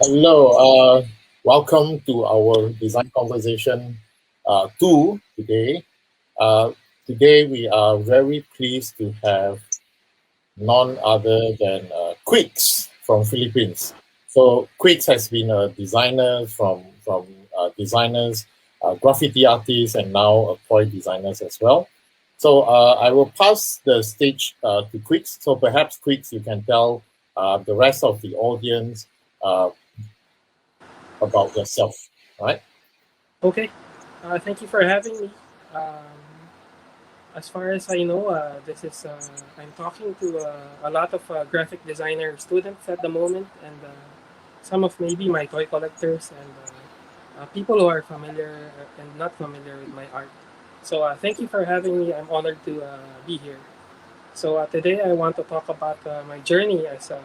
Hello, welcome to our design conversation 2 today. Uh, Today we are very pleased to have none other than Quicks from Philippines. So Quicks has been a designer from designers, graffiti artists, and now toy designers as well. So I will pass the stage to Quicks. So perhaps Quicks, you can tell the rest of the audience uh, about yourself, right? Okay, thank you for having me. Um, as far as I know, this is I'm talking to a lot of graphic designer students at the moment, and some of maybe my toy collectors and people who are familiar and not familiar with my art. So thank you for having me. I'm honored to be here. So today I want to talk about my journey as a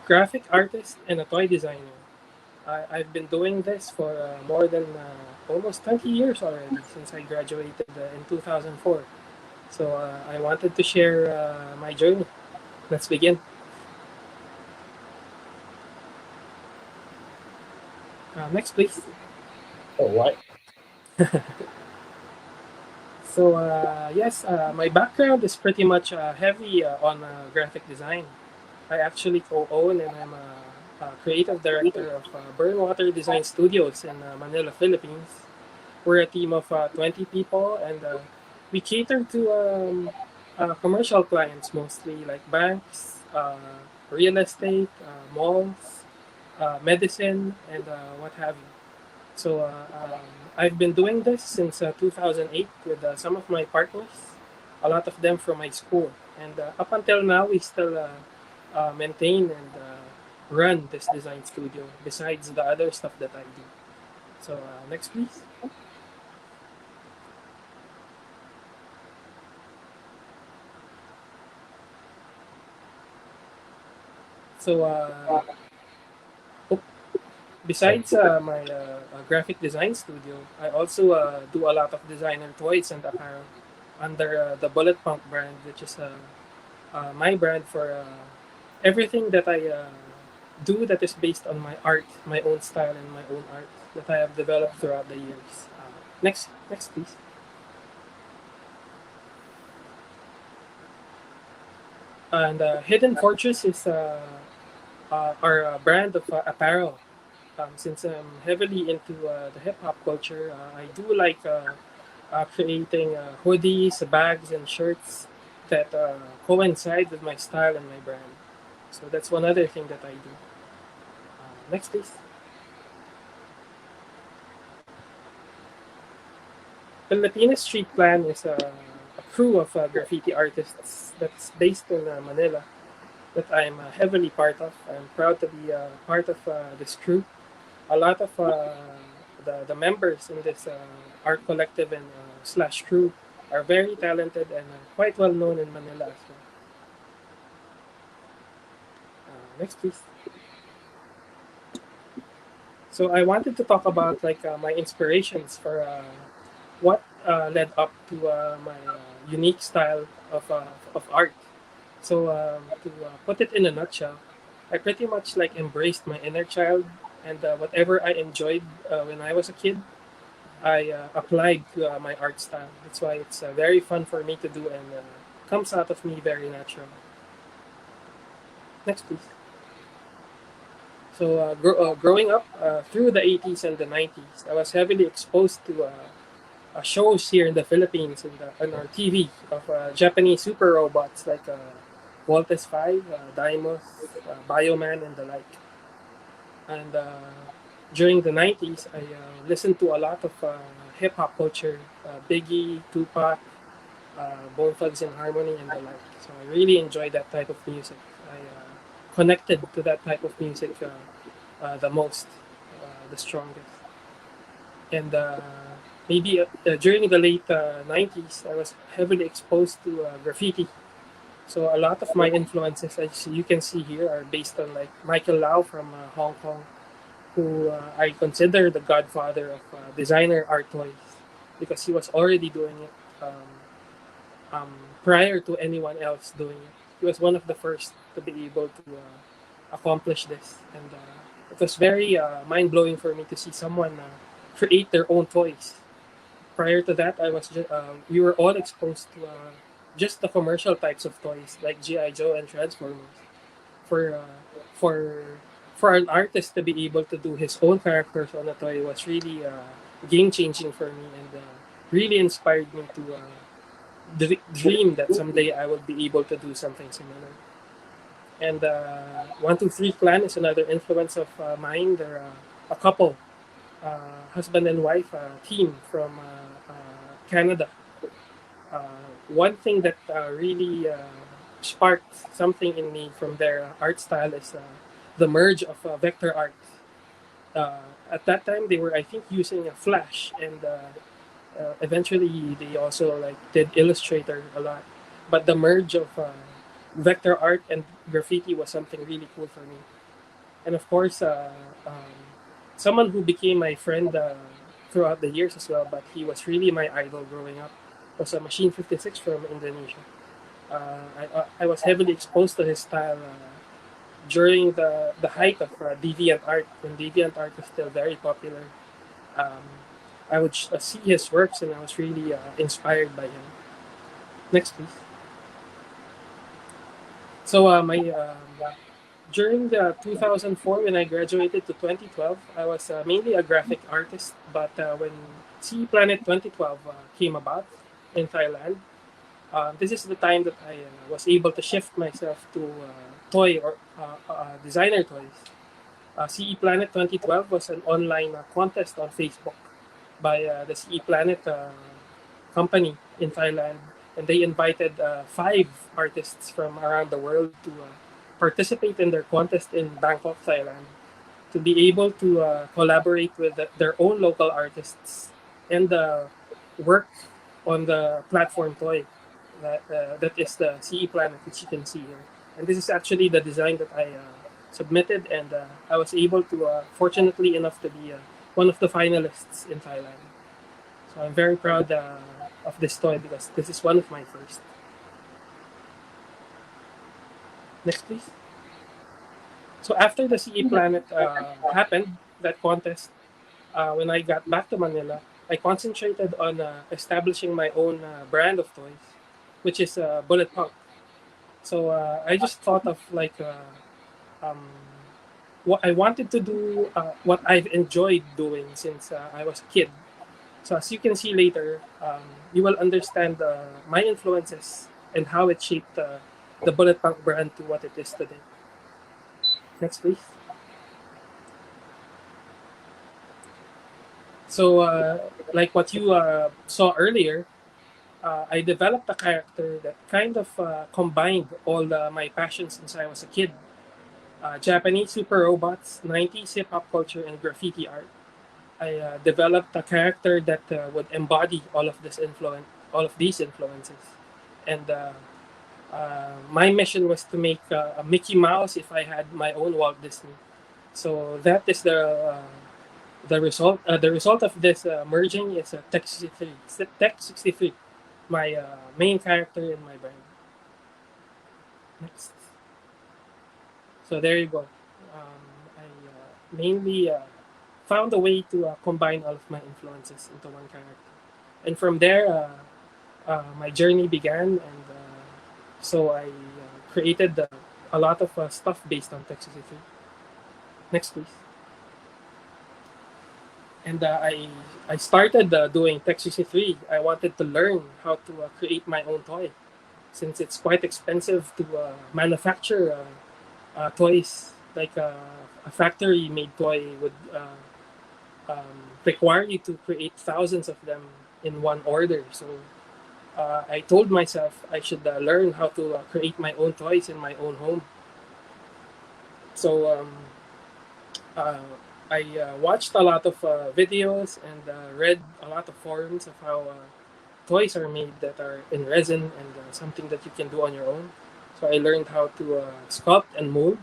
graphic artist and a toy designer. I've been doing this for more than almost 20 years already since I graduated in 2004. So I wanted to share my journey. Let's begin. Next, please. All right. So, yes, my background is pretty much heavy on graphic design. I actually co own and I'm a creative director of Burnwater Design Studios in Manila, Philippines. We're a team of 20 people, and we cater to commercial clients mostly, like banks, real estate, malls, medicine, and what have you. So I've been doing this since 2008 with some of my partners, a lot of them from my school. And up until now, we still maintain and run this design studio besides the other stuff that I do. So next, please. So oh, besides my graphic design studio, I also do a lot of designer toys and apparel under the Bullet Punk brand, which is my brand for everything that I do that is based on my art, my own style, and my own art that I have developed throughout the years. Next, please. And Hidden Fortress is our brand of apparel. Since I'm heavily into the hip hop culture, I do like creating hoodies, bags, and shirts that coincide with my style and my brand. So that's one other thing that I do. Next, please. Filipino Street Plan is a crew of graffiti artists that's based in Manila that I'm heavily part of. I'm proud to be part of this crew. A lot of the members in this art collective and slash crew are very talented and quite well known in Manila as well. Next, please. So I wanted to talk about like my inspirations for what led up to my unique style of art. So to put it in a nutshell, I pretty much like embraced my inner child and whatever I enjoyed when I was a kid, I applied to my art style. That's why it's very fun for me to do and comes out of me very natural. Next, please. So growing up through the 80s and the 90s, I was heavily exposed to shows here in the Philippines on our TV of Japanese super robots like Voltes 5, Daimos, Bioman, and the like. And during the 90s, I listened to a lot of hip hop culture, Biggie, Tupac, Bone Thugs and Harmony, and the like. So I really enjoyed that type of music. I connected to that type of music the most, the strongest. And maybe during the late 90s, I was heavily exposed to graffiti. So a lot of my influences, as you can see here, are based on like Michael Lau from Hong Kong, who I consider the godfather of designer art toys because he was already doing it um, prior to anyone else doing it. He was one of the first to be able to accomplish this, and it was very mind blowing for me to see someone create their own toys. Prior to that, I was we were all exposed to just the commercial types of toys like GI Joe and Transformers. For for for an artist to be able to do his own characters on a toy was really game changing for me, and really inspired me to dream that someday I will be able to do something similar. And 123 Clan is another influence of mine. They're a couple, husband and wife team from Canada. One thing that really sparked something in me from their art style is the merge of vector art. At that time, they were, I think, using a Flash, and eventually they also like did Illustrator a lot. But the merge of vector art and graffiti was something really cool for me. And of course, someone who became my friend throughout the years as well, but he was really my idol growing up, was a Machine 56 from Indonesia. I was heavily exposed to his style during the height of deviant art, when deviant art was still very popular. Um, I would see his works, and I was really inspired by him. Next, please. So my during the 2004, when I graduated to 2012, I was mainly a graphic artist. But when Sea Planet 2012 came about in Thailand, this is the time that I was able to shift myself to toy or designer toys. CE Planet 2012 was an online contest on Facebook by the CE Planet company in Thailand, and they invited five artists from around the world to participate in their contest in Bangkok, Thailand, to be able to collaborate with their own local artists and work on the platform toy that is the CE Planet, which you can see here. And this is actually the design that I submitted, and I was able to, fortunately enough, to be one of the finalists in Thailand. So I'm very proud of this toy because this is one of my first. Next, please. So after the CE Planet happened, that contest, when I got back to Manila, I concentrated on establishing my own brand of toys, which is Bullet Punk. So I just thought of like um, what I wanted to do, what I've enjoyed doing since I was a kid. So as you can see later, you will understand my influences and how it shaped the Bullet Punk brand to what it is today. Next, please. So, like what you saw earlier, I developed a character that kind of combined all my passions since I was a kid. Japanese super robots, 90s hip hop culture, and graffiti art. I developed a character that would embody all of these influences. And my mission was to make a Mickey Mouse if I had my own Walt Disney. So that is the result. The result of this merging is a Tech 63. Tech 63, my main character in my brand. Next. So there you go. I mainly found a way to combine all of my influences into one character, and from there, my journey began. And so I created a lot of stuff based on Tech 63. Next, please. And I started doing Tech 63. I wanted to learn how to create my own toy, since it's quite expensive to manufacture toys. Like a factory made toy would require you to create thousands of them in one order. So I told myself I should learn how to create my own toys in my own home. So uh, I watched a lot of videos and read a lot of forums of how toys are made that are in resin and something that you can do on your own. So I learned how to sculpt and mold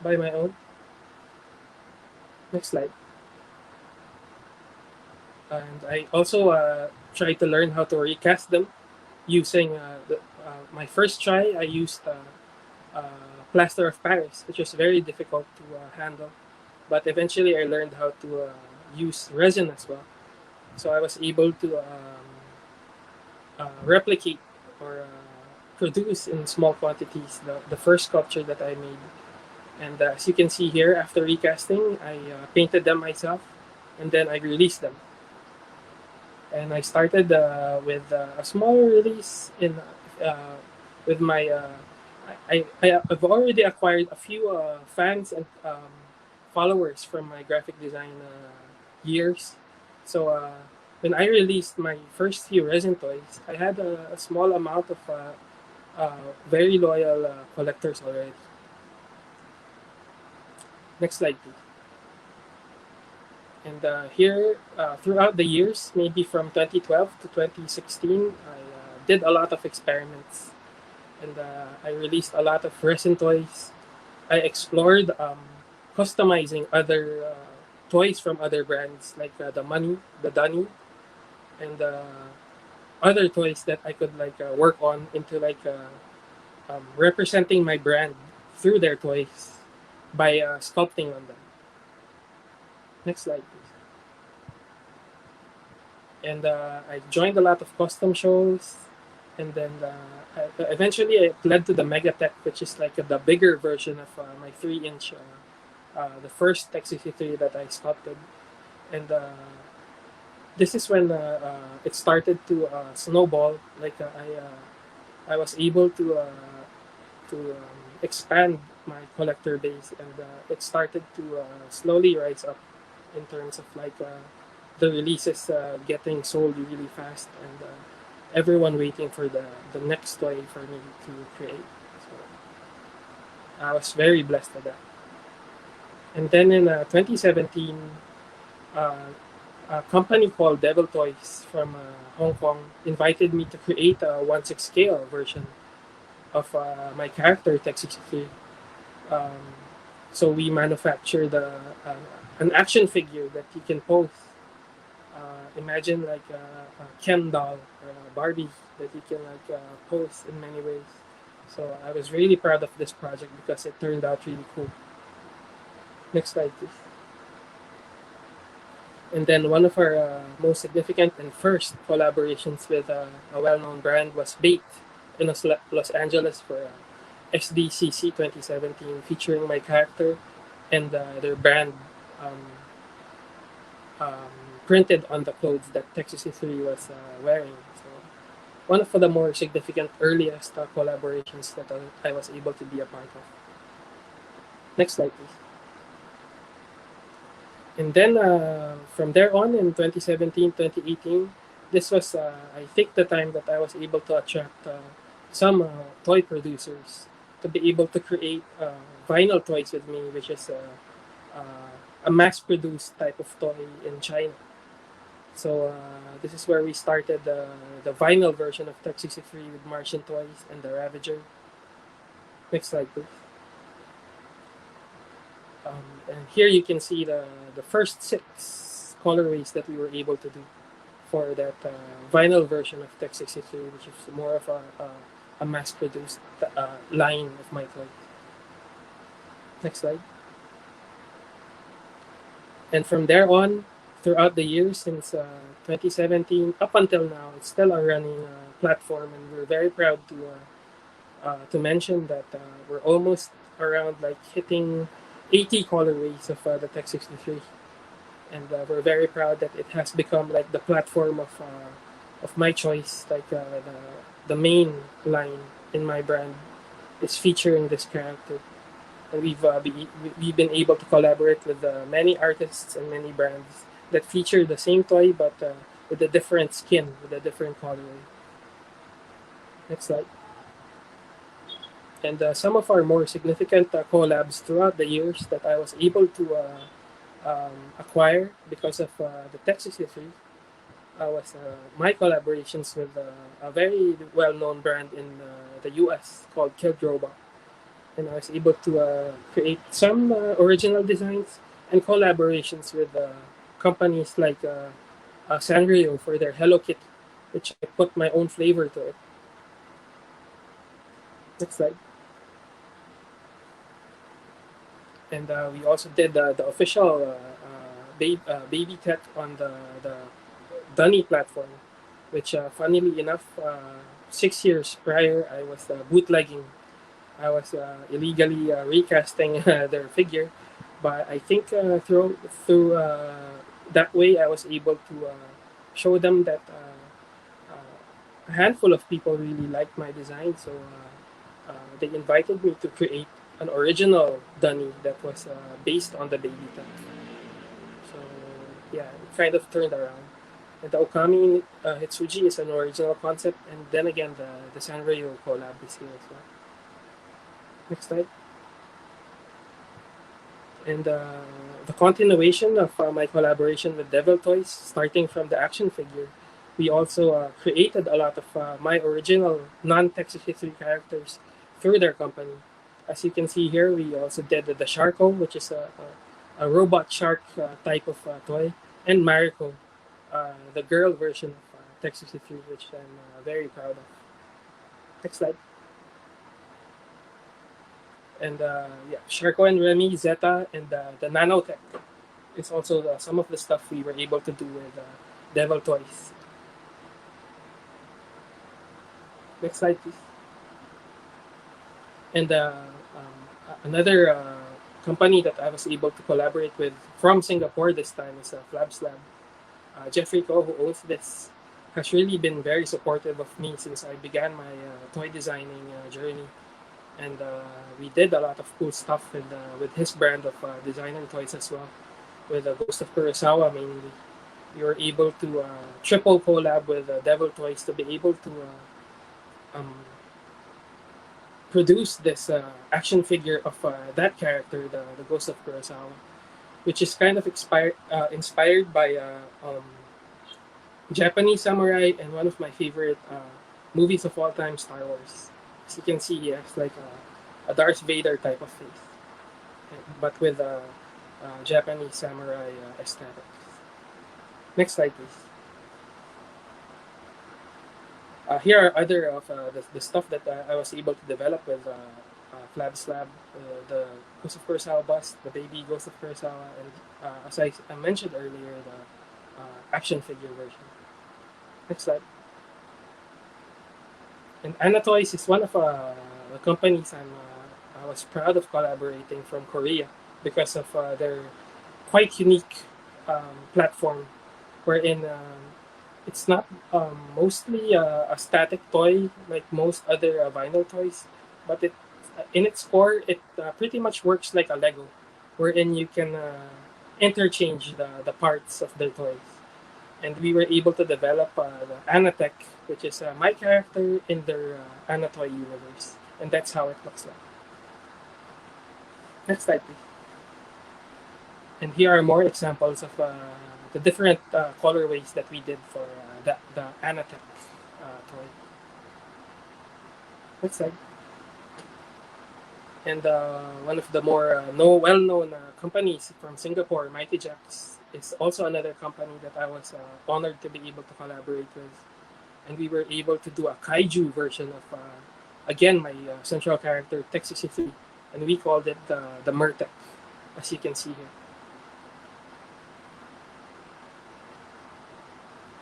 by my own. Next slide. And I also tried to learn how to recast them using my first try. I used plaster of Paris, which was very difficult to handle. But eventually, I learned how to use resin as well. So I was able to replicate or produce in small quantities the first sculpture that I made. And as you can see here, after recasting, I painted them myself, and then I released them. And I started with a small release in with my. I've already acquired a few fans and followers from my graphic design years. So when I released my first few resin toys, I had a small amount of very loyal collectors already. Next slide, please. And here, throughout the years, maybe from 2012 to 2016, I did a lot of experiments. And I released a lot of resin toys. I explored customizing other toys from other brands, like the Dunny, and other toys that I could work on into representing my brand through their toys by sculpting on them. Next slide, please. And I joined a lot of custom shows, and then eventually it led to the Megatech, which is like the bigger version of my 3-inch, the first Tech 63 that I sculpted, and this is when it started to snowball. I was able to expand my collector base, and it started to slowly rise up in terms of the releases getting sold really fast, and everyone waiting for the next toy for me to create. So I was very blessed with that. And then in 2017, uh, a company called Devil Toys from Hong Kong invited me to create a 1/6 scale version of my character Tech 63. Um, so we manufactured an action figure that you can pose. Imagine like a Ken doll or a Barbie that you can pose in many ways. So I was really proud of this project because it turned out really cool. Next slide, please. And then one of our most significant and first collaborations with a well-known brand was Bait in Los Angeles for SDCC 2017, featuring my character and their brand um, um, printed on the clothes that Texas E3 was wearing. So one of the more significant earliest collaborations that I was able to be a part of. Next slide, please. And then from there on in 2017, 2018, this was, I think, the time that I was able to attract some toy producers to be able to create vinyl toys with me, which is a mass produced type of toy in China. So this is where we started the vinyl version of Tech 63 with Martian Toys and the Ravager. Next slide, please. And here you can see the first 6 colorways that we were able to do for that vinyl version of Tech 63, which is more of a mass-produced line of my toy. Next slide. And from there on, throughout the years since 2017 up until now, it's still a running platform, and we're very proud to mention that we're almost around hitting 80 colorways of the Tech 63, and we're very proud that it has become like the platform of my choice. The main line in my brand is featuring this character, and we've been able to collaborate with many artists and many brands that feature the same toy but with a different skin, with a different colorway. Next slide. And some of our more significant collabs throughout the years that I was able to acquire because of the Texas history was my collaborations with a very well-known brand in the US called Killed Robot. And I was able to create some original designs and collaborations with companies like Sanrio for their Hello Kitty, which I put my own flavor to it. Next slide. And we also did the official baby tech on the Dunny platform, which funnily enough, 6 years prior, I was bootlegging. I was illegally recasting their figure, but I think through that way, I was able to show them that a handful of people really liked my design, so they invited me to create an original Dunny that was based on the baby tech. So yeah, it kind of turned around. And the Okami Hitsuji is an original concept, and then again the Sanrio collab is here as well. Next slide. And the continuation of my collaboration with Devil Toys, starting from the action figure, we also created a lot of my original non-Texas history characters through their company. As you can see here, we also did the Sharko, which is a robot shark type of toy, and Mariko, the girl version of Texas history, which I'm very proud of. Next slide. And yeah, Sharko and Remy, Zeta, and the nanotech is also some of the stuff we were able to do with Devil Toys. Next slide, please. And another company that I was able to collaborate with from Singapore this time is Flabs Lab. Jeffrey Ko, who owns this, has really been very supportive of me since I began my toy designing journey. And we did a lot of cool stuff with his brand of designing toys as well, with Ghost of Kurosawa mainly. We were able to triple collab with Devil Toys to be able to produce this action figure of that character, the Ghost of Kurosawa, which is kind of inspired by Japanese samurai and one of my favorite movies of all time, Star Wars. As you can see, he has like a Darth Vader type of face, but with a Japanese samurai aesthetic. Next slide, please. Here are other of the stuff that I was able to develop with Flabs Lab, the Ghost of Kurosawa bust, the baby Ghost of Kurosawa, and as I mentioned earlier, the action figure version. Next slide. And Anatoys is one of the companies I was proud of collaborating from Korea because of their quite unique platform, wherein it's not mostly a static toy like most other vinyl toys, but it in its core it pretty much works like a Lego, wherein you can interchange the parts of the toys. And we were able to develop the Anatech, which is my character in their Anatoy universe, and that's how it looks like. Next slide, please. And here are more examples of the different colorways that we did for the Anatech toy. Next slide. And one of the more well-known companies from Singapore, Mighty Jacks, is also another company that I was honored to be able to collaborate with. And we were able to do a kaiju version of, again, my central character, Texas 3, and we called it the Murtec, as you can see here.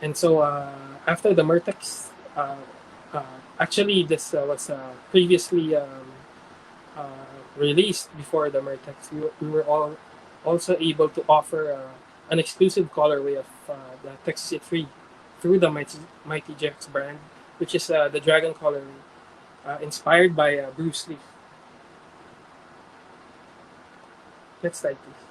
And so after the Murtecs, actually this was previously released before the Murtecs. We were all also able to offer an exclusive colorway of the Texas 3 through the Mighty Jacks brand, which is the Dragon colorway, inspired by Bruce Lee. Next slide, please.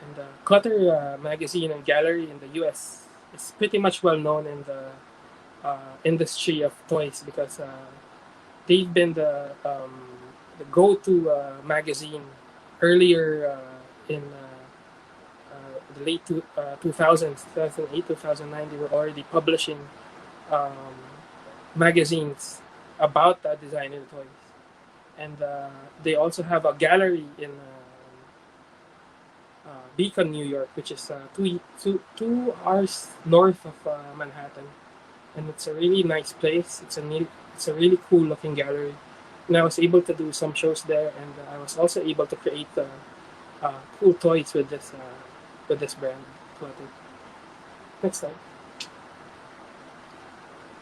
And Clutter magazine and gallery in the U.S. is pretty much well known in the industry of toys because they've been the go-to magazine earlier in the late 2000s, 2008, 2009. They were already publishing magazines about designer toys, and they also have a gallery in Beacon, New York, which is 2 hours north of Manhattan, and it's a really nice place. It's a really cool looking gallery, and I was able to do some shows there, and I was also able to create cool toys with this brand, Quiccs. Next slide.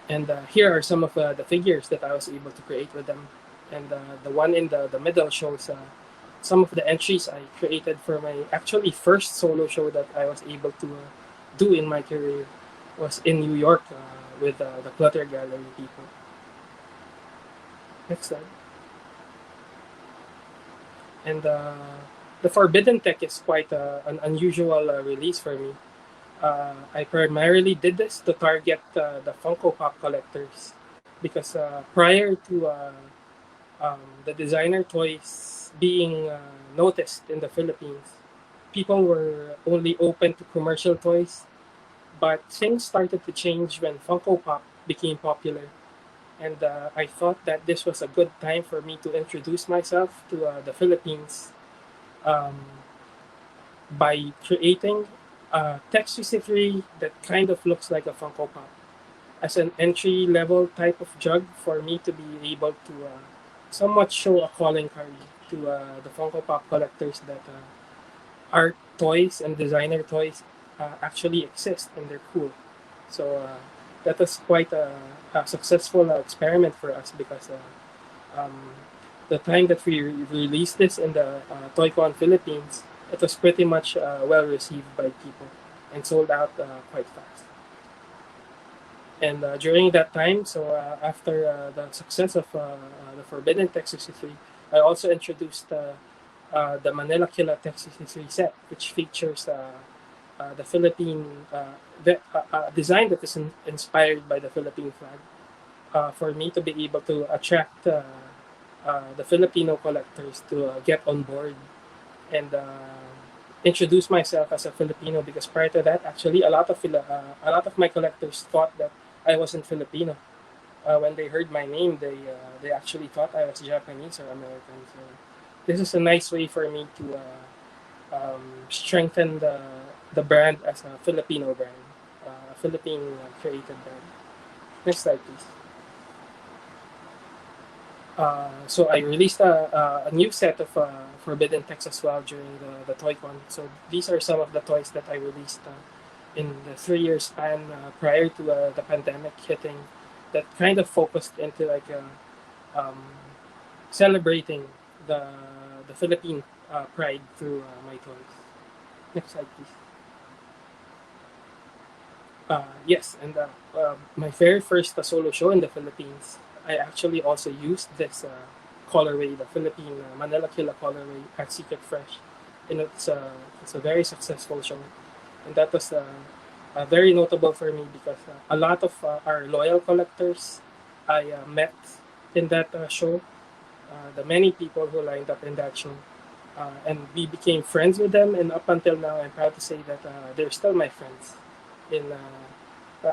And here are some of the figures that I was able to create with them. And the one in the middle shows some of the entries I created for my actually first solo show that I was able to do in my career was in New York with the Clutter Gallery people. Next slide. And the Forbidden Tech is quite an unusual release for me. I primarily did this to target the Funko Pop collectors because prior to the designer toys being noticed in the Philippines, people were only open to commercial toys. But things started to change when Funko Pop became popular. And I thought that this was a good time for me to introduce myself to the Philippines um, by creating a text accessory that kind of looks like a Funko Pop as an entry level type of jug for me to be able to somewhat show a calling card to the Funko Pop collectors that art toys and designer toys actually exist and they're cool. So that was quite a successful experiment for us because the time that we released this in the ToyCon Philippines, it was pretty much well received by people and sold out quite fast. And during that time, so after the success of the Forbidden Texas History, I also introduced the Manila Killa Texas History set, which features the Philippine design that is inspired by the Philippine flag. For me to be able to attract the Filipino collectors to get on board and introduce myself as a Filipino because prior to that, actually, a lot of my collectors thought that I wasn't Filipino. When they heard my name, they actually thought I was Japanese or American. So this is a nice way for me to strengthen the brand as a Filipino brand, a Philippine created brand. Next slide, please. So I released a new set of Forbidden Text as well during the ToyCon. So these are some of the toys that I released in the 3 year span prior to the pandemic hitting. That kind of focused into like um, celebrating the the Philippine pride through my toys. Next slide, please. Yes, and my very first solo show in the Philippines, I actually also used this colorway, the Philippine Manila Killa colorway at Secret Fresh, and it's a very successful show, and that was very notable for me because a lot of our loyal collectors I met in that show, the many people who lined up in that show. And we became friends with them, and up until now, I'm proud to say that they're still my friends in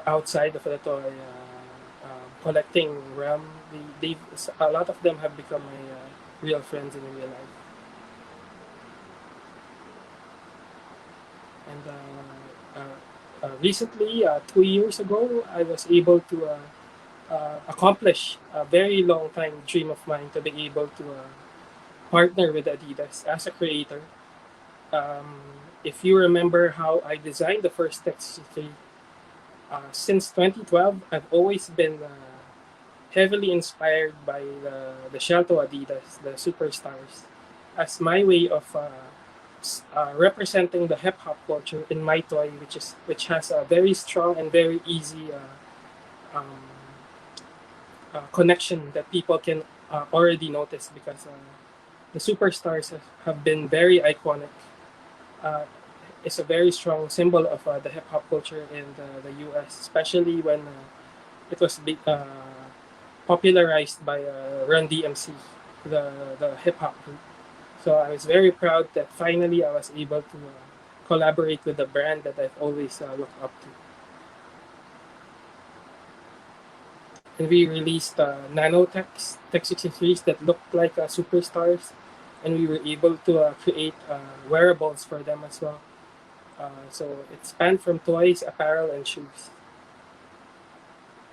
outside of the toy collecting realm. A lot of them have become my real friends in real life. And recently, 2 years ago, I was able to accomplish a very long time dream of mine to be able to partner with Adidas as a creator. Um, if you remember how I designed the first text since 2012, I've always been heavily inspired by the Shelto Adidas, the superstars, as my way of representing the hip hop culture in my toy, which has a very strong and very easy connection that people can already notice because the superstars have been very iconic. Uh, it's a very strong symbol of the hip hop culture in the U.S., especially when it was popularized by Run DMC, the hip hop group. So I was very proud that finally I was able to collaborate with the brand that I've always looked up to. And we released nanotechs, tech 63s that looked like superstars, and we were able to create wearables for them as well. So it spanned from toys, apparel, and shoes.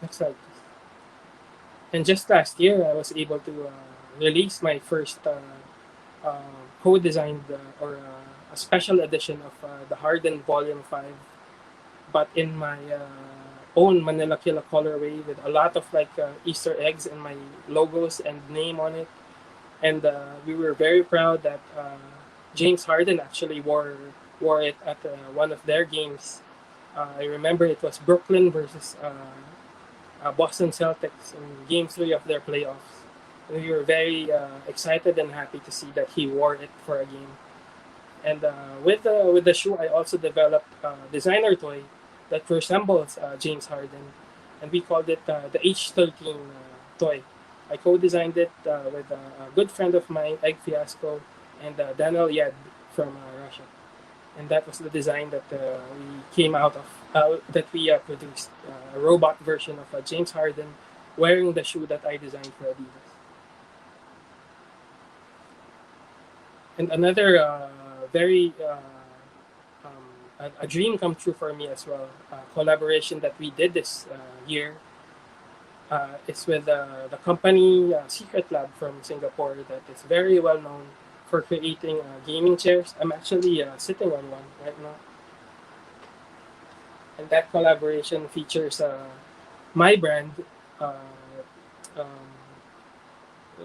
Next slide, please. And just last year, I was able to release my first co-designed a special edition of the Harden Volume 5, but in my own Manila Killa colorway with a lot of like Easter eggs and my logos and name on it. And we were very proud that James Harden actually wore it at one of their games. I remember it was Brooklyn versus Boston Celtics in Game 3 of their playoffs. And we were very excited and happy to see that he wore it for a game. And with the shoe, I also developed a designer toy that resembles James Harden, and we called it the H13 toy. I co-designed it with a good friend of mine, Egg Fiasco, and Daniel Yed from Russia. And that was the design that we came out of, that we produced, a robot version of James Harden wearing the shoe that I designed for Adidas. And another very a dream come true for me as well. Collaboration that we did this year is with the company Secret Lab from Singapore that is very well known for creating gaming chairs. I'm actually sitting on one right now. And that collaboration features my brand, uh, um,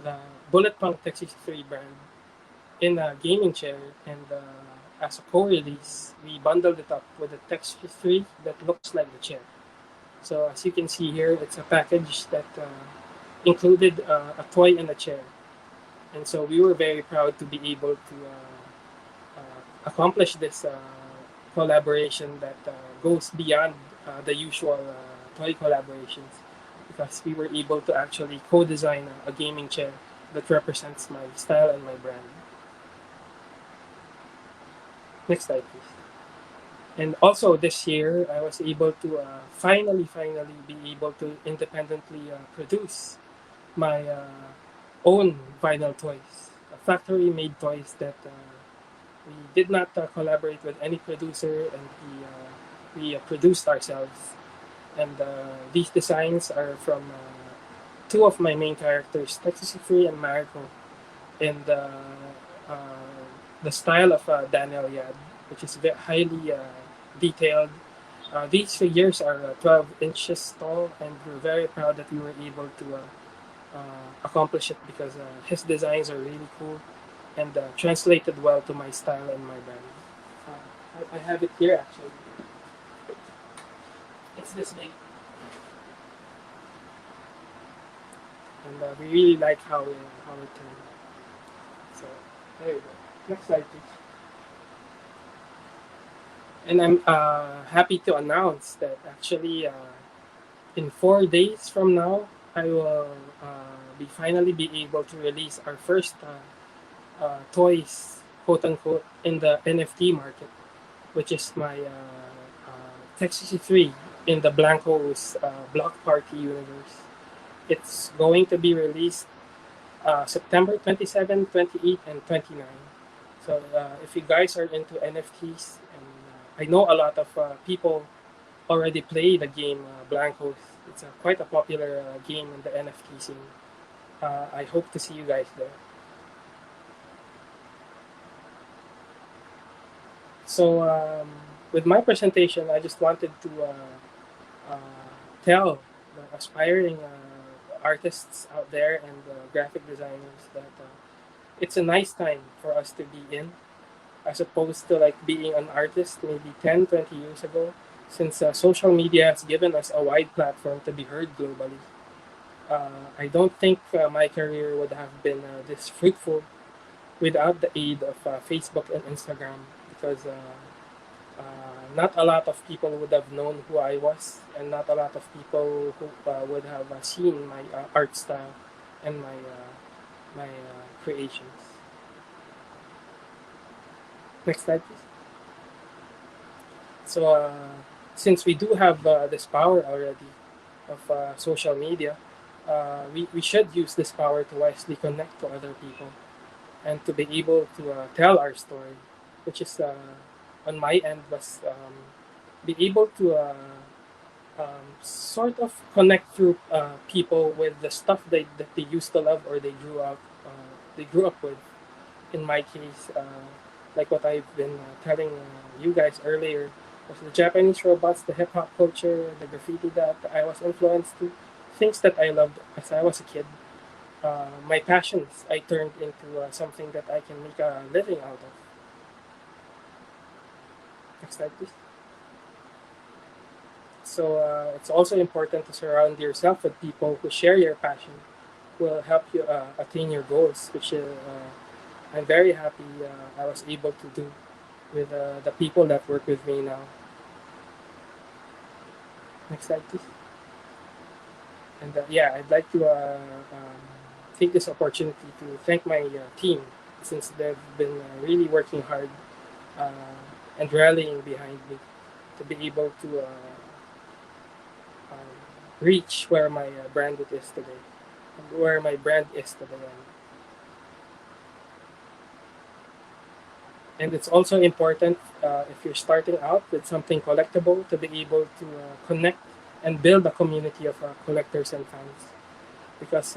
the Bullet Punk Tech 63 brand, in a gaming chair, and as a co-release, we bundled it up with a texture 3 that looks like the chair. So as you can see here, it's a package that included a toy and a chair. And so we were very proud to be able to accomplish this collaboration that goes beyond the usual toy collaborations, because we were able to actually co-design a gaming chair that represents my style and my brand. Next slide, please. And also this year, I was able to finally be able to independently produce my own vinyl toys, factory-made toys that we did not collaborate with any producer, and we produced ourselves. And these designs are from two of my main characters, Texas Free and Marco, and the style of Daniel Yad, which is highly detailed. These figures are 12 inches tall, and we're very proud that we were able to accomplish it because his designs are really cool and translated well to my style and my brand. I have it here actually. It's this big, and we really like how it turned out. So there you go. Next slide, please. And I'm happy to announce that actually in 4 days from now, I will finally be able to release our first toys, quote unquote, in the NFT market, which is my Tech 63 in the Blanco's Block Party universe. It's going to be released September 27, 28, and 29. So if you guys are into NFTs, and I know a lot of people already play the game Blancos. It's quite a popular game in the NFT scene. I hope to see you guys there. So with my presentation, I just wanted to uh, tell the aspiring artists out there and graphic designers that it's a nice time for us to be in, as opposed to like being an artist maybe 10, 20 years ago, since social media has given us a wide platform to be heard globally. I don't think my career would have been this fruitful without the aid of Facebook and Instagram, because not a lot of people would have known who I was, and not a lot of people who would have seen my art style and my creations. Next slide, please. So, since we do have this power already of social media, we should use this power to wisely connect to other people and to be able to tell our story, which is on my end was be able to sort of connect through people with the stuff that they used to love or they grew up with. in my case, like what I've been telling you guys earlier, was the Japanese robots, the hip hop culture, the graffiti that I was influenced to, things that I loved as I was a kid. My passions I turned into something that I can make a living out of. Next slide, please. So it's also important to surround yourself with people who share your passion, will help you attain your goals, which I'm very happy I was able to do with the people that work with me now. Next slide, please. And yeah, I'd like to take this opportunity to thank my team since they've been really working hard uh, and rallying behind me to be able to reach where my brand it is today, where my brand is today. And it's also important if you're starting out with something collectible to be able to connect and build a community of collectors and fans because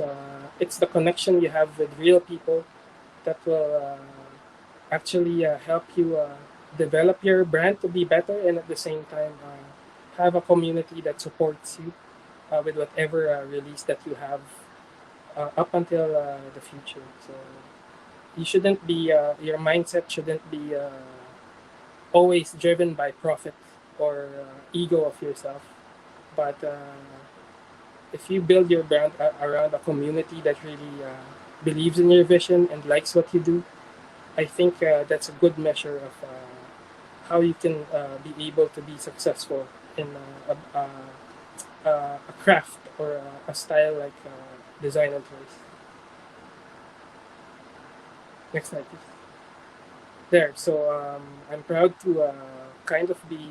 it's the connection you have with real people that will actually help you develop your brand to be better and at the same time have a community that supports you with whatever release that you have up until the future. So you shouldn't be your mindset shouldn't be always driven by profit or ego of yourself, but if you build your brand around a community that really believes in your vision and likes what you do, I think that's a good measure of how you can be able to be successful in a craft or a style like design and choice. Next slide, please. There. So I'm proud to kind of be.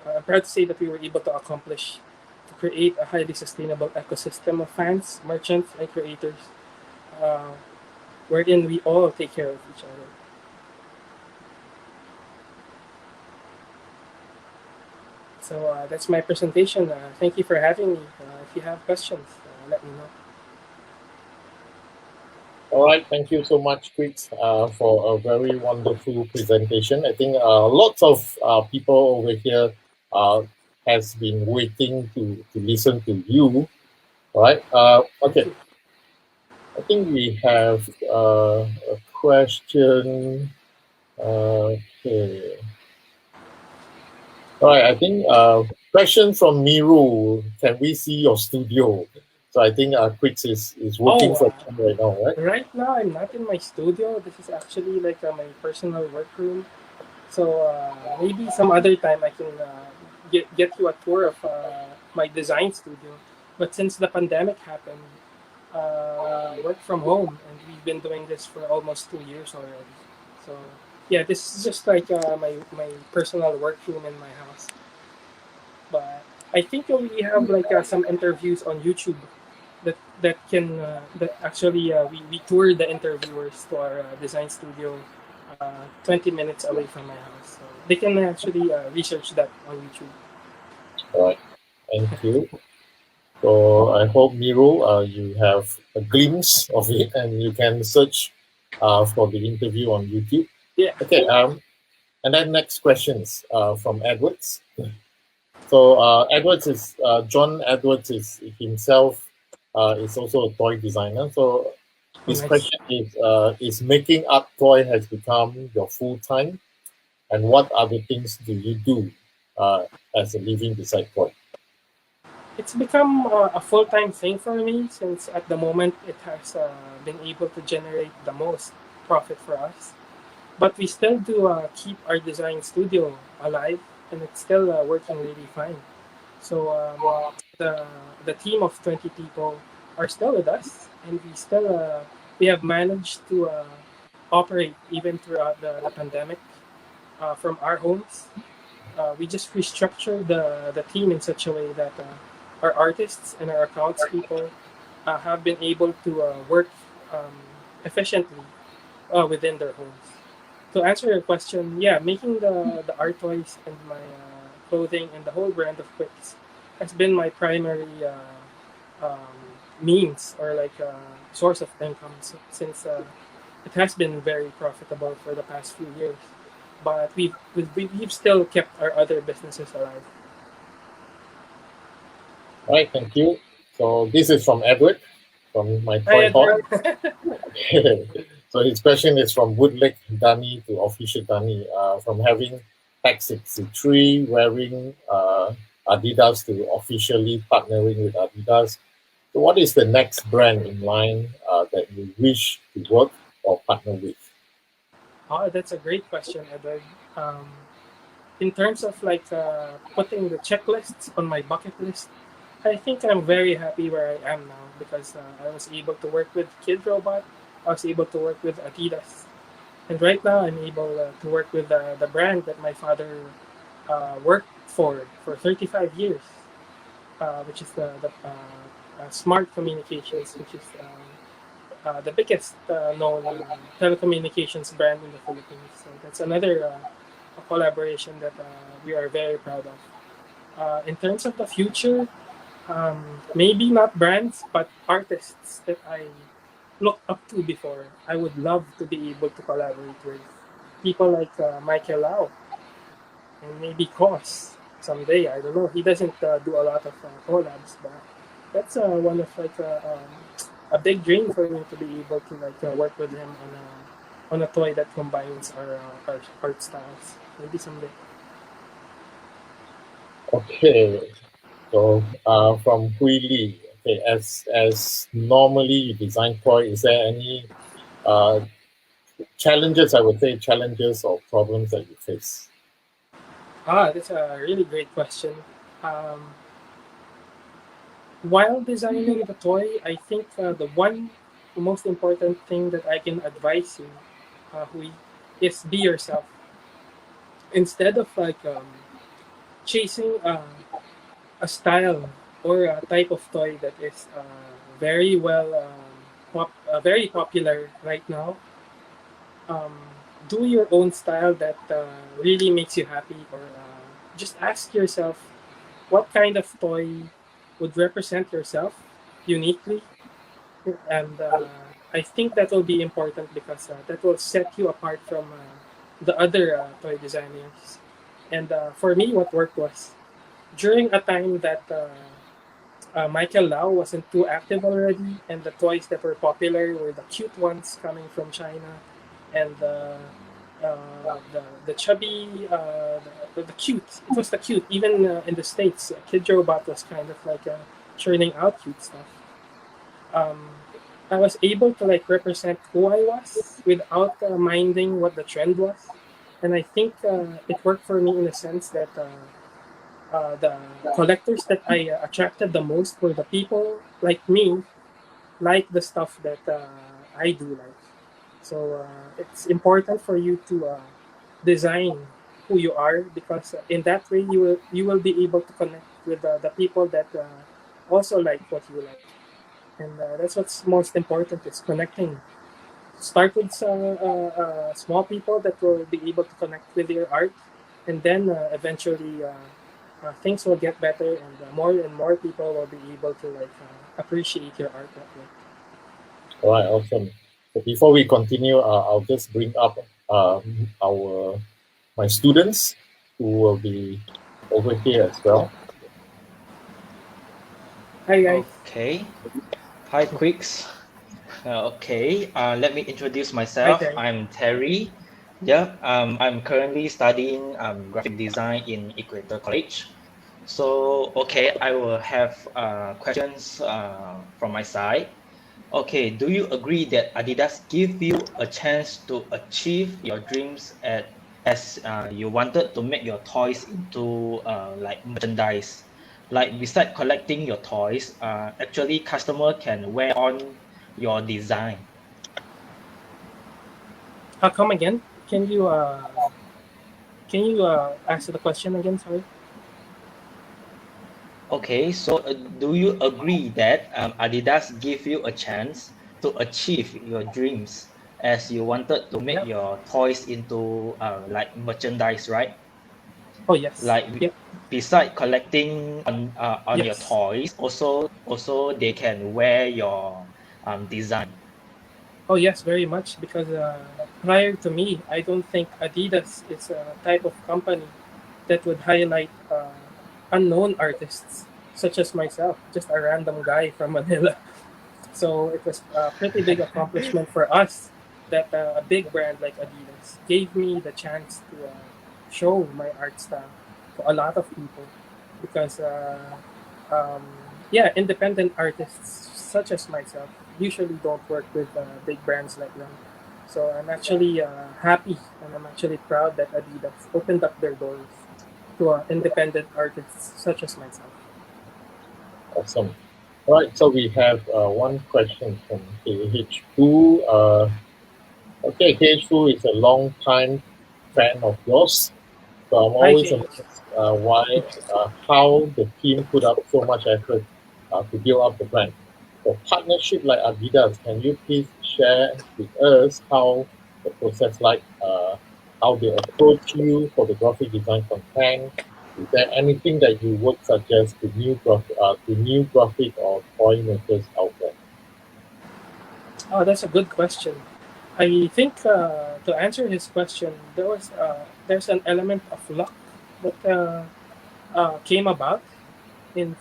I'm proud to say that we were able to accomplish to create a highly sustainable ecosystem of fans, merchants, and creators, uh, wherein we all take care of each other. So that's my presentation. Thank you for having me. If you have questions, let me know. All right, thank you so much, Quicks, for a very wonderful presentation. I think lots of people over here uh, has been waiting to listen to you. All right. Thank Okay. you. I think we have a question. Okay. All right. I think question from Miru. Can we see your studio? So I think Quicks is working Oh, from home right now, right? right now I'm not in my studio. This is actually like my personal workroom. So maybe some other time I can get you a tour of my design studio. But since the pandemic happened, we work from home, and we've been doing this for almost 2 years already. So yeah, this is just like my personal workroom in my house. But I think we have like some interviews on YouTube that actually we tour the interviewers to our design studio 20 minutes away from my house. So they can actually research that on YouTube. All right. Thank you. So I hope Miro, you have a glimpse of it, and you can search for the interview on YouTube. Yeah. Okay. And then next questions from Edwards. So Edwards is John Edwards is himself is also a toy designer. So Oh, his nice. question is making art toy has become your full time, and what other things do you do as a living beside toy? It's become a full time thing for me since at the moment it has been able to generate the most profit for us. But we still do keep our design studio alive, and it's still working really fine. So the the team of 20 people are still with us, and we have managed to operate even throughout the pandemic from our homes. We just restructured the team in such a way that our artists and our accounts people have been able to work um, efficiently within their homes. To answer your question, yeah, making the art toys and my clothing and the whole brand of Quicks has been my primary means or like source of income since it has been very profitable for the past few years. But we've still kept our other businesses alive. All right, thank you. So this is from Edward from my Hi, toy hall. Edward. So his question is from Woodlake Dunny to Official Dunny, from having Tech 63 wearing Adidas to officially partnering with Adidas. So what is the next brand in line that you wish to work or partner with? Oh, that's a great question, Edward. Um, in terms of like putting the checklists on my bucket list, I think I'm very happy where I am now because I was able to work with Kid Robot. I was able to work with Adidas, and right now I'm able to work with the brand that my father worked for 35 years, which is the Smart Communications, which is the biggest known telecommunications brand in the Philippines. So that's another a collaboration that we are very proud of. In terms of the future, maybe not brands, but artists that I looked up to before. I would love to be able to collaborate with people like Michael Lau and maybe Cos someday. I don't know. He doesn't do a lot of collabs, but that's one of like a big dream for me to be able to like work with him on a toy that combines our art styles. Maybe someday. Okay, so from Hui Li, okay, as normally you design toy, is there any uh, challenges? I would say challenges or problems that you face. That's a really great question. Um, while designing the toy, I think the one most important thing that I can advise you, Hui, is be yourself. Instead of like chasing a style or a type of toy that is very well, very popular right now, um, do your own style that really makes you happy, or just ask yourself what kind of toy would represent yourself uniquely, and I think that will be important because that will set you apart from the other toy designers. And for me, what worked was during a time that Michael Lau wasn't too active already, and the toys that were popular were the cute ones coming from China, and the chubby, the cute. It was the cute. Even in the states, Kid Robot was kind of like churning out cute stuff. Um, I was able to like represent who I was without minding what the trend was, and I think it worked for me in the sense that. The collectors that I attracted the most were the people like me, like the stuff that I do like. So it's important for you to design who you are because in that way you will be able to connect with the people that also like what you like, and that's what's most important is connecting. Start with small people that will be able to connect with your art, and then eventually things will get better, and more people will be able to like appreciate your art that way. All right, awesome. So before we continue, I'll just bring up our my students who will be over here as well. Hi guys. Okay. Hi, Quicks. Okay. Let me introduce Hi myself. Terry. I'm Terry. Yeah. I'm currently studying graphic design in Equator College. So, okay, I will have questions from my side. Okay. Do you agree that Adidas give you a chance to achieve your dreams as you wanted to make your toys into like merchandise? Like beside collecting your toys, actually customer can wear on your design. Come again? Can you answer the question again? Sorry. Okay, so do you agree that Adidas give you a chance to achieve your dreams as you wanted to make Yeah. your toys into like merchandise, right? Oh yes. Like Yep. beside collecting on your Yes. toys, also they can wear your design. Oh yes, very much. Because prior to me, I don't think Adidas is a type of company that would highlight unknown artists such as myself, just a random guy from Manila. So it was a pretty big accomplishment for us that a big brand like Adidas gave me the chance to show my art style to a lot of people because um, yeah, independent artists such as myself usually don't work with big brands like them. So I'm actually happy and I'm actually proud that Adidas opened up their doors to independent artists such as myself. Awesome. All right, so we have one question from KH2. Okay, KH2 is a long time fan of yours. So I'm Hi, always Kate. amazed how the team put up so much effort to build up the brand. For partnership like Adidas, can you please share with us how the process like, how they approach you for the graphic design content? Is there anything that you would suggest to new graphic or toy makers out there? Oh, that's a good question. I think to answer his question, there's an element of luck that came about in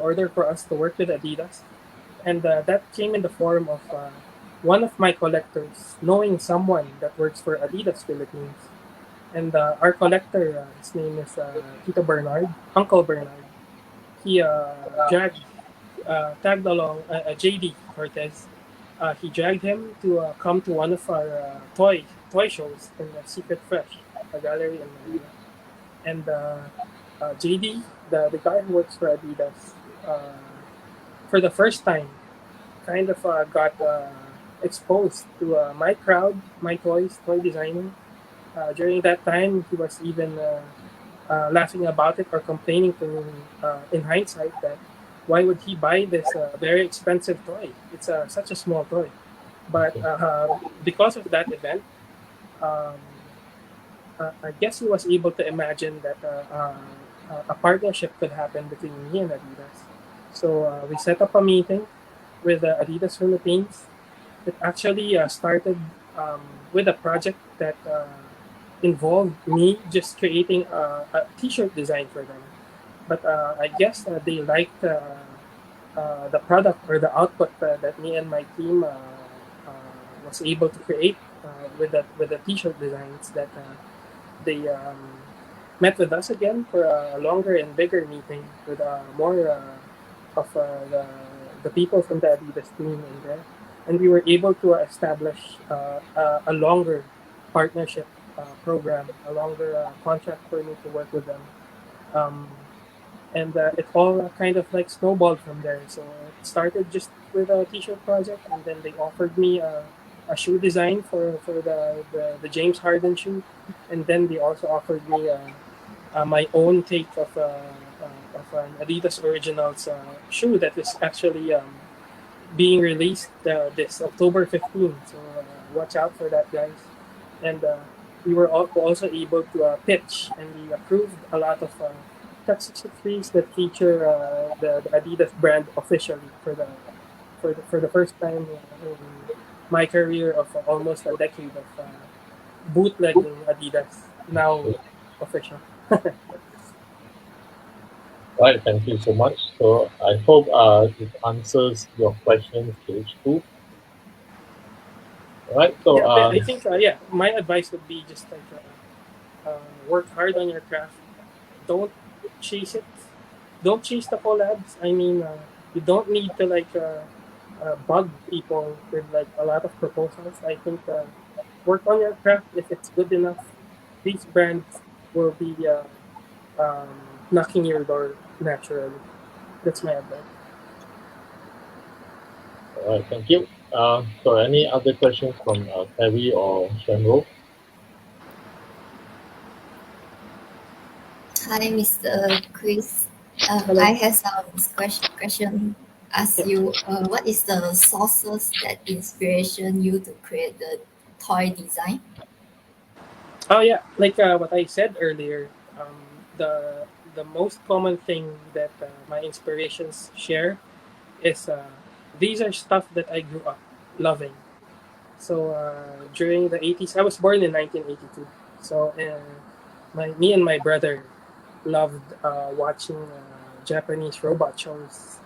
order for us to work with Adidas, and that came in the form of one of my collectors knowing someone that works for Adidas Philippines, and our collector, his name is Tito Bernard, Uncle Bernard. He tagged along JD Cortez. He dragged him to come to one of our toy shows in Secret Fresh, a gallery in Manila. And JD, the guy who works for Adidas, uh, for the first time, kind of got exposed to my crowd, my toy designing. During that time, he was even laughing about it or complaining to me in hindsight that why would he buy this very expensive toy? It's such a small toy. But Okay. because of that event, um, I guess he was able to imagine that a partnership could happen between me and Adidas. So we set up a meeting with Adidas Philippines. It actually started um, with a project that involved me just creating a T-shirt design for them. But I guess they liked the product or the output that me and my team was able to create with the T-shirt designs that they met with us again for a longer and bigger meeting with more of the people from the Adidas team in there. And we were able to establish a longer partnership program, a longer contract for me to work with them. Um, and it all kind of like snowballed from there. So it started just with a t-shirt project, and then they offered me a shoe design for the James Harden shoe, and then they also offered me my own take of an Adidas Originals shoe that is actually being released this October 15th. So watch out for that, guys. And we were also able to pitch, and we approved a lot of Tech 63s that feature the Adidas brand officially for the first time in my career of almost a decade of bootlegging Adidas. Now official. Right, thank you so much. So I hope it answers your questions, KH2. All right, so Yeah, I think yeah, my advice would be just like work hard on your craft. Don't chase it. Don't chase the collabs. I mean, you don't need to like bug people with like a lot of proposals. I think work on your craft. If it's good enough, these brands will be knocking your door naturally. That's my advice. all right, thank you. So any other questions from Terry or Shenro? Hi, Mr. Chris. Hello. I have some question. Ask Yeah. you, what is the sources that inspiration you to create the toy design? Oh yeah, like what I said earlier, the most common thing that my inspirations share is these are stuff that I grew up loving. So during the 80s, I was born in 1982. So me and my brother loved watching Japanese robot shows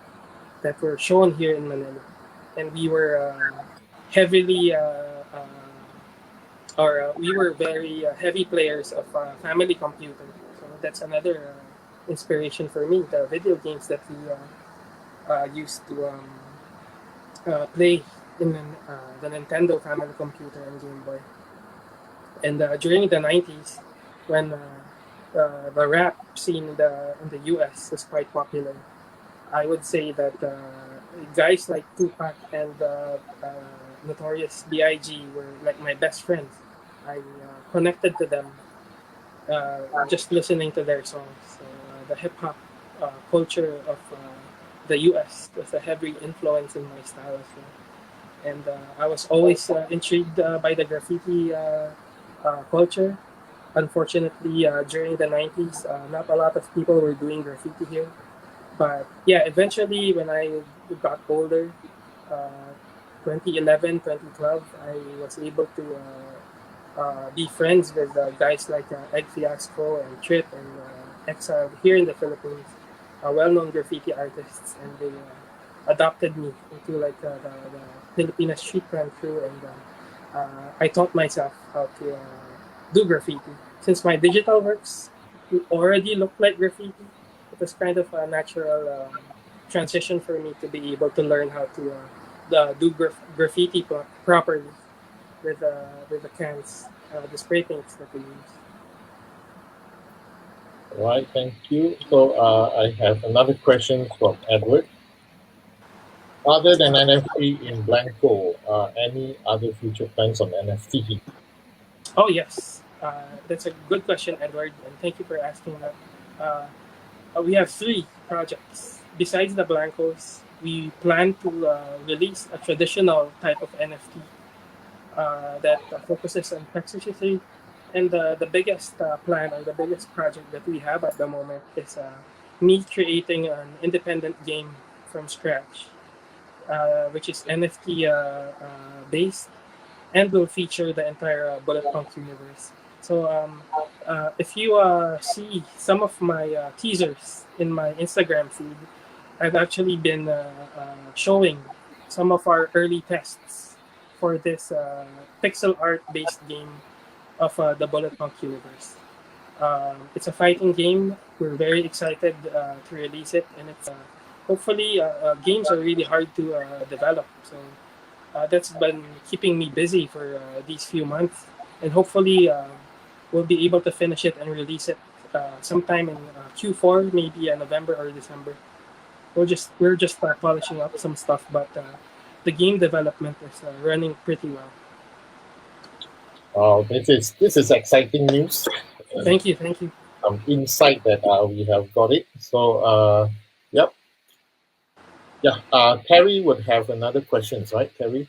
that were shown here in Manila, and we were heavily or we were very heavy players of Family Computer. So that's another inspiration for me. The video games that we used to play in the Nintendo Family Computer and Game Boy. And during the 90s, when the rap scene in the US was quite popular, I would say that guys like Tupac and Notorious B.I.G. were like my best friends. I connected to them just listening to their songs. So, the hip hop culture of the US was a heavy influence in my style as well. And I was always intrigued by the graffiti culture. Unfortunately, during the 90s, not a lot of people were doing graffiti here. But yeah, eventually, when I got older, uh, 2011, 2012, I was able to be friends with guys like Egg Fiasco and Trip and Exile here in the Philippines, well-known graffiti artists, and they adopted me into like the Filipino street crime crew, and I taught myself how to do graffiti. Since my digital works already look like graffiti, it was kind of a natural transition for me to be able to learn how to do graffiti properly with the cans, the spray paints that we use. All right, thank you. So I have another question from Edward. Other than NFT in Blanco, any other future plans on NFT? Oh yes, that's a good question, Edward, and thank you for asking that. We have three projects. Besides the blancos, we plan to release a traditional type of NFT that focuses on toxicity. And the biggest plan or the biggest project that we have at the moment is me creating an independent game from scratch, which is NFT based and will feature the entire Bullet Punk universe. So if you see some of my teasers in my Instagram feed, I've actually been showing some of our early tests for this pixel art based game of the Bullet Punk universe. It's a fighting game. We're very excited to release it, and it's hopefully games are really hard to develop. So that's been keeping me busy for these few months, and hopefully we'll be able to finish it and release it sometime in Q4, maybe November or December. We're just polishing up some stuff, but the game development is running pretty well. This is exciting news. Thank you, thank you. Insight that we have got it. So yep, yeah. Terry would have another questions, right, Terry?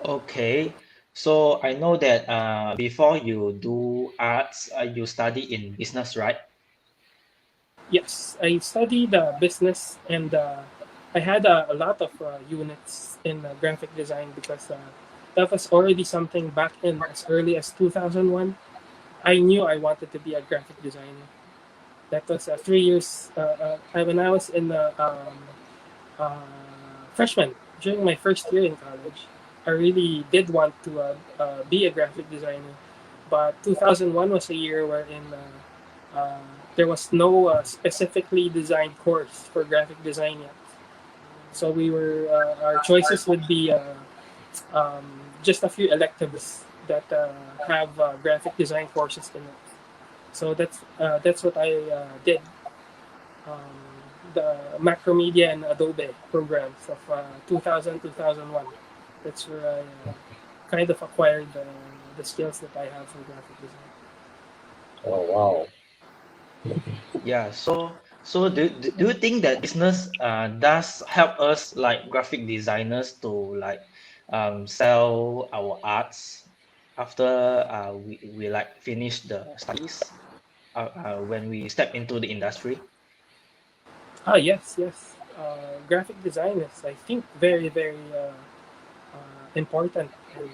Okay. So I know that before you do arts, you study in business, right? Yes, I studied business, and I had a lot of units in graphic design because that was already something back in as early as 2001. I knew I wanted to be a graphic designer. That was 3 years when I was in the uh, freshman during my first year in college. I really did want to be a graphic designer, but 2001 was a year wherein there was no specifically designed course for graphic design yet. So we were our choices would be um, just a few electives that have graphic design courses in it. So that's what I did. Um, the Macromedia and Adobe programs of 2000 2001. That's where I kind of acquired the skills that I have for graphic design. Oh wow. Yeah. So do you think that business does help us like graphic designers to like sell our arts after we like finish the studies when we step into the industry? Yes, yes. graphic design is, I think, very, very important, and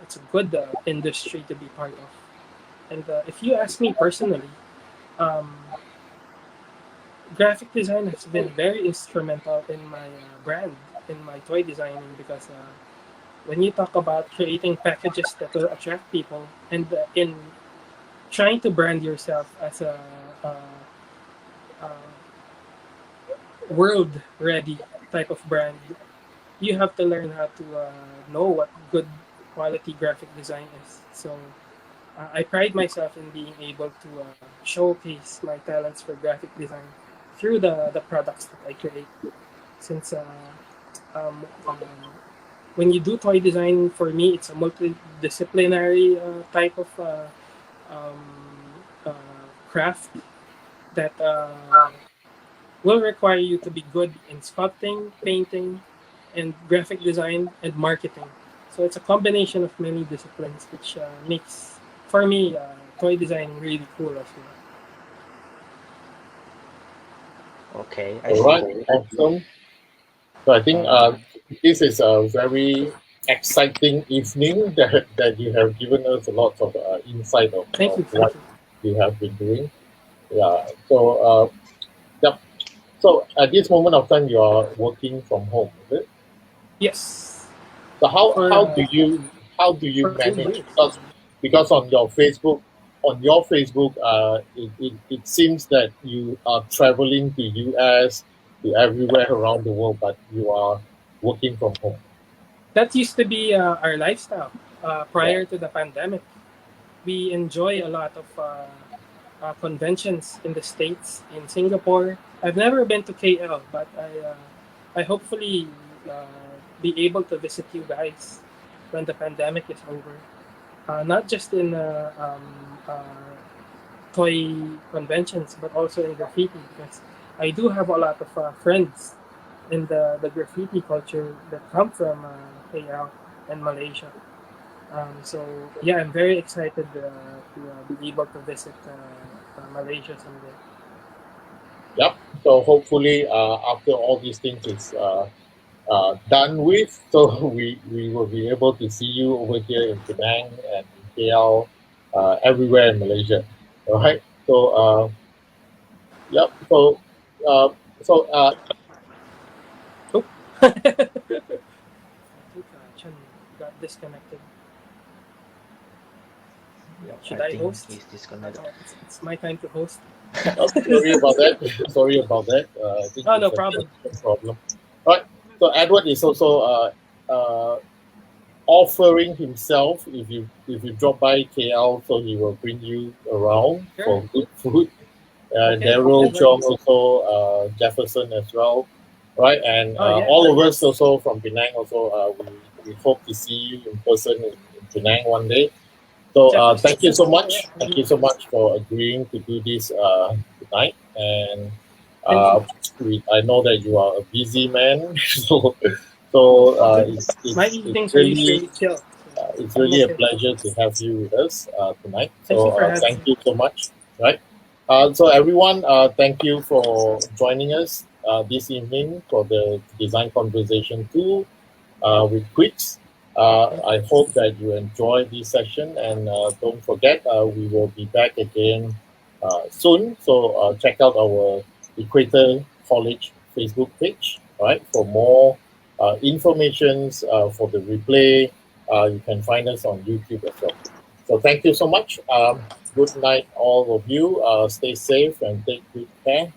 it's a good industry to be part of. And if you ask me personally, um, graphic design has been very instrumental in my brand, in my toy designing, because when you talk about creating packages that will attract people, and in trying to brand yourself as a uh, world ready type of brand, you have to learn how to know what good quality graphic design is. So I pride myself in being able to showcase my talents for graphic design through the products that I create. Since um, um, when you do toy design, for me, it's a multidisciplinary type of um, uh, craft that will require you to be good in sculpting, painting, and graphic design and marketing. So it's a combination of many disciplines, which makes, for me, toy design really cool as well. Okay, I All see. right, awesome. So I think this is a very exciting evening that you have given us a lot of insight Thank of you, what thank you. you have been doing. Yeah. So yep. So at this moment of time, you are working from home, is it? Yes, So for how do you for 2 manage? years. Because on your Facebook it seems that you are traveling to US, to everywhere around the world, but you are working from home. That used to be our lifestyle Yeah. prior to the pandemic. We enjoy a lot of conventions in the States, in Singapore. I've never been to KL, but I hopefully uh, be able to visit you guys when the pandemic is over. Not just in toy conventions, but also in graffiti, because I do have a lot of friends in the graffiti culture that come from KL and Malaysia. So yeah, I'm very excited to be able to visit Malaysia someday. Yep. So hopefully, after all these things is done with, so we will be able to see you over here in Penang and in KL, everywhere in Malaysia. All right. So yep. Uh, so Oh, I think Chan got disconnected. Yep, Should I I think host? he's disconnected. It's my time to host. sorry about that. Sorry about that. I think Oh, it's no a problem. problem. Right. So Edward is also offering himself if you drop by KL, so he will bring you around Sure. for good food. Okay, Daryl, Edward. John, also Jefferson as well, right? And Oh yeah. all of us also from Penang. Also, we hope to see you in person in Penang one day. So Jefferson thank you as so well. Yeah. much. Thank you so much for agreeing to do this tonight. And Thank you. I know that you are a busy man, so All good. My it's evenings are really usually chill, so it's I'm really a okay. pleasure to have you with us tonight. Thank you So for having thank me. you so much. Right. So everyone, thank you for joining us this evening for the Design Conversation 2 with Quicks. I hope that you enjoyed this session, and don't forget, we will be back again soon. So check out our Equator College Facebook page, right, for more informations for the replay. You can find us on YouTube as well. So thank you so much. Good night, all of you. Stay safe and take good care.